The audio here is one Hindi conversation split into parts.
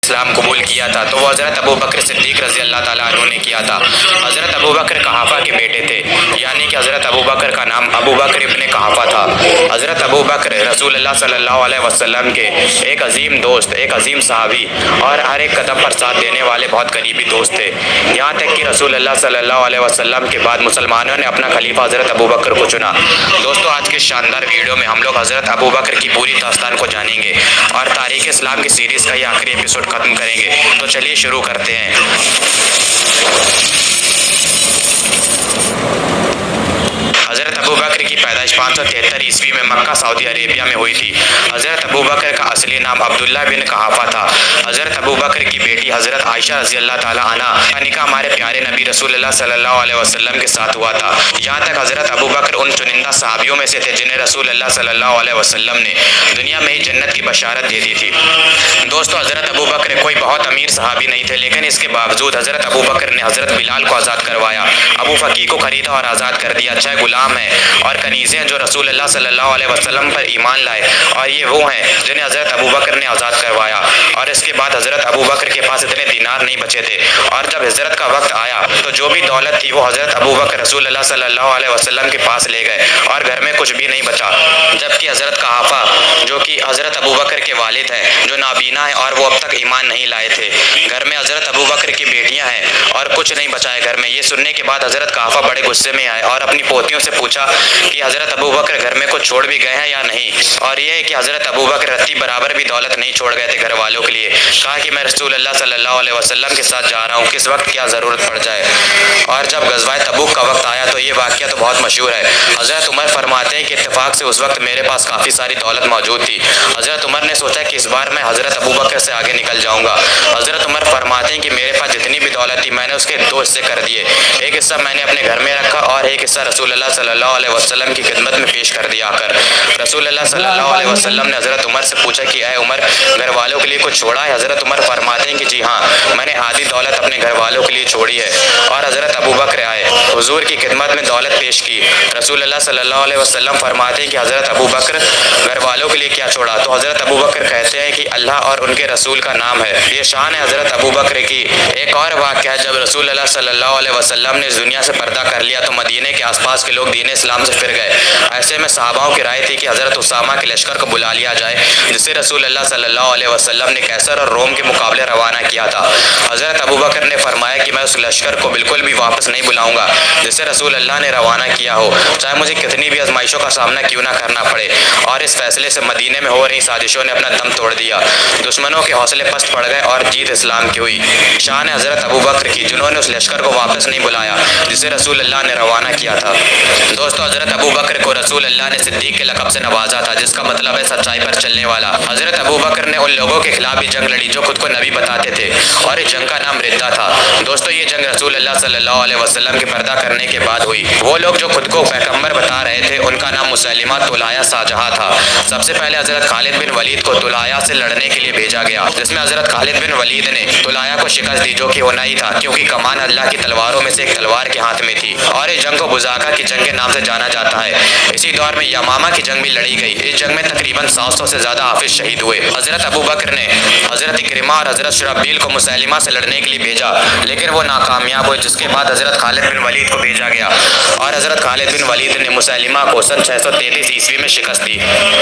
इस्लाम कबूल किया था तो वो हज़रत अबू बकर सिद्दीक़ रज़ी अल्लाह ताला अन्हु ने किया था। हज़रत अबू बकर कहाफ़ा के बेटे थे, यानी कि हज़रत अबू बकर का नाम अबू बकर इब्ने कहाफ़ा था। हज़रत अबू बकर रसूलुल्लाह सल्लल्लाहु अलैहि वसल्लम के एक अजीम दोस्त, एक अजीम सहाबी और हर एक कदम पर साथ देने वाले बहुत करीबी दोस्त थे। यहाँ तक कि रसूलुल्लाह सल्लल्लाहु अलैहि वसल्लम के बाद मुसलमानों ने अपना खलीफा हज़रत अबू बकर को चुना। दोस्तों, आज के शानदार वीडियो में हम लोग हज़रत अबू बकर की पूरी दास्तान को जानेंगे और तारीख़ इस्लाम की सीरीज़ का ये आखिरी एपिसोड ख़त्म करेंगे। तो चलिए शुरू करते हैं। हज़रत अबू बकर की पैदाइश 573 ईस्वी में मक्का सऊदी अरेबिया में हुई थी। हज़रत अबू बकर का असली नाम अब्दुल्ला बिन कहाफ़ा था। हज़रत अबू बकर की बेटी हज़रत आयशा रज़ी अल्लाह ताला अन्हा का निकाह हमारे प्यारे नबी रसूलुल्लाह सल्लल्लाहु अलैहि वसल्लम के साथ हुआ था। यहाँ तक हज़रत अबू बकर उन चुनिंदा सहाबियों में से थे जिन्हें रसूलुल्लाह सल्लल्लाहु अलैहि वसल्लम ने दुनिया में ही जन्नत की बशारत दे दी थी। दोस्तों, हज़रत अबू बकर कोई बहुत अमीर सहाबी नहीं थे, लेकिन इसके बावजूद हज़रत अबू बकर ने हज़रत बिलाल को आज़ाद करवाया, अबू फ़की को ख़रीदा और आज़ाद कर दिया। छह गुलाम हैं और कनीज़े हैं जो रसूलुल्लाह सल्लल्लाहु अलैहि वसल्लम पर ईमान लाए, और ये वो हैं जिन्हें हज़रत अबू बकर ने आज़ाद करवाया। और इसके बाद हज़रत अबू बकर के पास इतने दीनार नहीं बचे थे, और जब हिजरत का वक्त आया तो जो भी दौलत थी वो हज़रत अबू बकर रसूलुल्लाह सल्लल्लाहु अलैहि वसल्लम के पास ले गए और घर में कुछ भी नहीं बचा। जबकि हज़रत कहाफ़ा, जो कि हज़रत अबू बकर के वालिद हैं, जो नाबीना है और वो अब तक ईमान नहीं लाए थे, घर में हज़रत अबू बकर की बेटियां हैं और कुछ नहीं बचा है घर में। ये सुनने के बाद हज़रत कहाफ़ा बड़े गुस्से में आए और अपनी पोतियों से पूछा कि हज़रत अबू बकर घर में कुछ छोड़ भी गए हैं या नहीं। और ये है कि हज़रत अबू बकर रत्ती बराबर भी दौलत नहीं छोड़ गए थे घर वालों के लिए। कहा कि मैं रसूलुल्लाह सल्लल्लाहु अलैहि वसल्लम के साथ जा रहा हूँ, किस वक्त क्या ज़रूरत पड़ जाए। और जब गज़वाए तबूक का वक्त आया तो ये वाक़या तो बहुत मशहूर है। हज़रत उमर फरमाते हैं कि इत्तेफाक से उस वक्त मेरे पास काफ़ी सारी दौलत मौजूद थी। हज़रत उमर ने सोचा कि इस बार मैं हज़रत अबू बकर से आगे निकल जाऊँगा। हज़रत उमर फरमाते हैं कि मेरे पास जितनी भी दौलत थी मैंने उसके दो हिस्से कर दिए। एक हिस्सा मैंने अपने घर में रखा और एक हिस्सा रसूलुल्लाह सल्लल्लाहु अलैहि वसल्लम की खिदमत में पेश कर दिया। आकर रसूलुल्लाह सल्लल्लाहु अलैहि वसल्लम ने हज़रत उमर से पूछा कि ऐ उमर, घर वालों के लिए कुछ छोड़ा है? हज़रत उमर फरमाते हैं कि जी हाँ, मैंने आधी दौलत अपने घर वालों के लिए छोड़ी है। और हज़रत अबू बकर आए, हुजूर की खिदमत में दौलत पेश की। रसूलुल्लाह सल्लल्लाहु अलैहि वसल्लम फरमाते हैं कि हज़रत अबू बकर, घर वालों के लिए क्या छोड़ा? तो हज़रत अबू बकर कहते हैं कि अल्लाह और उनके रसूल का नाम है। ये शान है हज़रत अबू बकर की। एक और वाक़या है, जब रसूलुल्लाह सल्लल्लाहु अलैहि वसल्लम ने इस दुनिया से पर्दा कर लिया तो मदीने के आसपास के लोग दीन इस्लाम से फिर गए। ऐसे में सहाबाओं की राय थी कि हज़रत उसामा के लश्कर को बुला लिया जाए, जिसे रसूलुल्लाह सल्लल्लाहु अलैहि वसल्लम ने कैसर और रोम के मुकाबले रवाना किया था। हज़रत अबू बकर ने फरमाया कि मैं उस लश्कर को बिल्कुल भी वापस नहीं बुलाऊंगा जिसे रसूलुल्लाह ने रवाना किया हो, चाहे मुझे कितनी भी आजमाइशों का सामना क्यों ना करना पड़े। और इस फैसले से मदीने में हो रही साजिशों ने अपना दम तोड़ दिया। दुश्मनों के हौसले पस्त पड़ गए और जीत इस्लाम की हुई। शान है हज़रत अबू बकर की, जिन्होंने उस लश्कर को वापस नहीं बुलाया जिसे रसूलुल्लाह ने रवाना किया था। दोस्तों, हज़रत अबू बकर को रसूलुल्लाह ने सिद्दीक़ के लक़ब से नवाजा था, जिसका मतलब है सच्चाई पर चलने वाला। हज़रत अबू बकर ने उन लोगों के खिलाफ भी जंग लड़ी जो खुद को नबी बताते थे, और इस जंग का नाम रिद्दा था। दोस्तों, ये जंग रसूलुल्लाह सल्लल्लाहु अलैहि वसल्लम के पर्दा करने के बाद हुई। वो लोग जो खुद को पैगंबर बता रहे थे उनका नाम मुसैलिमा तुलहाया शाहजहाँ था। सबसे पहले हज़रत खालिद बिन वलीद को तुलहाया से लड़ने के लिए भेजा गया, जिसमें हज़रत खालिद बिन वलीद ने तुलहाया को शिकस्त दी, जो कि होना ही था क्योंकि कमान अल्लाह की तलवारों में से एक तलवार के हाथ में थी। और इस जंग को बुज़ाका की जंग के नाम से जाना जाता है। इसी दौर में यमामा की जंग भी लड़ी गई। इस जंग में तकरीबन 700 से ज़्यादा हाफिज शहीद हुए। हज़रत अबू बकर ने हज़रत इक्रिमा और हज़रत शुरहबील को मुसैलिमा से लड़ने के लिए भेजा, लेकिन वो नाकामयाब हुए, जिसके बाद हज़रत खालिद बिन वलीद को भेजा गया और हज़रत खालिद बिन वलीद ने मुसैलिमा को सन 633 ईस्वी में शिकस्त दी।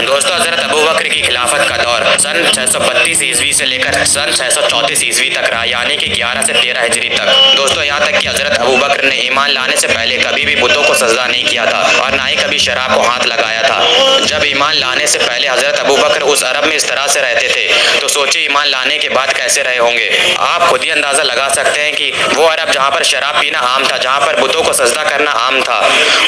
दोस्तों, हज़रत अबू बकर की खिलाफत का दौर सन 632 ईस्वी से लेकर सन 634 ईस्वी तक रहा, यानी कि 11 से 13 हिजरी तक। दोस्तों, यहाँ तक कि हज़रत अबू बकर ने ईमान लाने से पहले कभी भी बुतों को सजदा नहीं किया था और ना ही कभी शराब को हाथ लगाया था। जब ईमान लाने से पहले हज़रत अबू बकर उस अरब में इस तरह से रहते थे, तो सोचिए ईमान लाने के बाद कैसे रहे होंगे। आप खुद ही अंदाज़ा लगा सकते हैं कि वो अरब जहाँ पर शराब पीना आम था, जहाँ पर बुतों को सजदा करना आम था,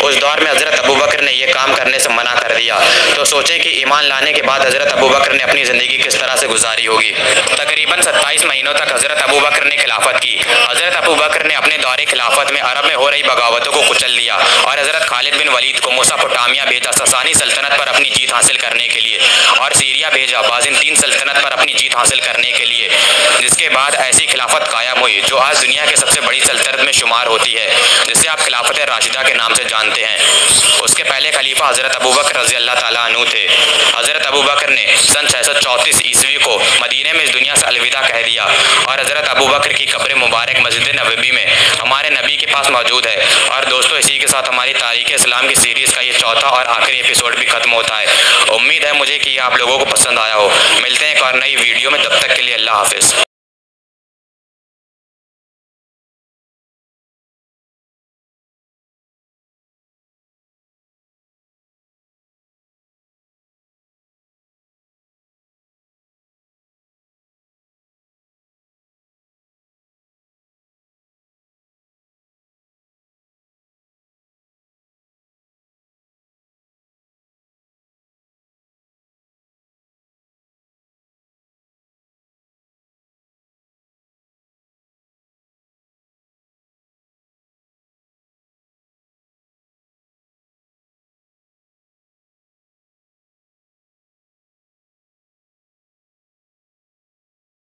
उस दौर में हज़रत अबू बकर ने ये काम करने से मना कर दिया। तो सोचें कि ईमान लाने के बाद हज़रत अबू बकर ने अपनी ज़िंदगी किस तरह से गुजारी होगी। तकरीबन 27 महीनों तक हज़रत अबू बकर ने खिलाफत की। हज़रत अबू बकर ने अपने दौरे खिलाफत में अरब में हो रही बगावतों को कुचल दिया और हज़रत खालिद बिन वलीद को मेसोपोटामिया भेजा ससानी सल्तनत पर अपनी जीत हासिल करने के लिए, और सीरिया भेजा बाज़ंतीन सल्तनत पर अपनी जीत हासिल करने के लिए। जिसके बाद ऐसी खिलाफत कायम हुई जो आज दुनिया के सबसे बड़ी सल्तनत में शुमार होती है, जिसे आप खिलाफत राशिदा के नाम से जानते हैं। उसके पहले खलीफा हज़रत अबू बकर रज़ी अल्लाह ताला अन्हु थे। हज़रत अबू बकर ने सन 634 ईस्वी को मदीने में इस दुनिया से अलविदा कह दिया और हज़रत अबू बकर की कब्र मुबारक मस्जिद नबवी में हमारे नबी के पास मौजूद है। और दोस्तों, इसी के साथ हमारी तारीख़ इस्लाम की सीरीज़ का ये चौथा और आखिरी एपिसोड भी ख़त्म होता है। उम्मीद है मुझे कि ये आप लोगों को पसंद आया हो। मिलते हैं एक और नई वीडियो में, तब तक के लिए अल्लाह हाफ़िज़।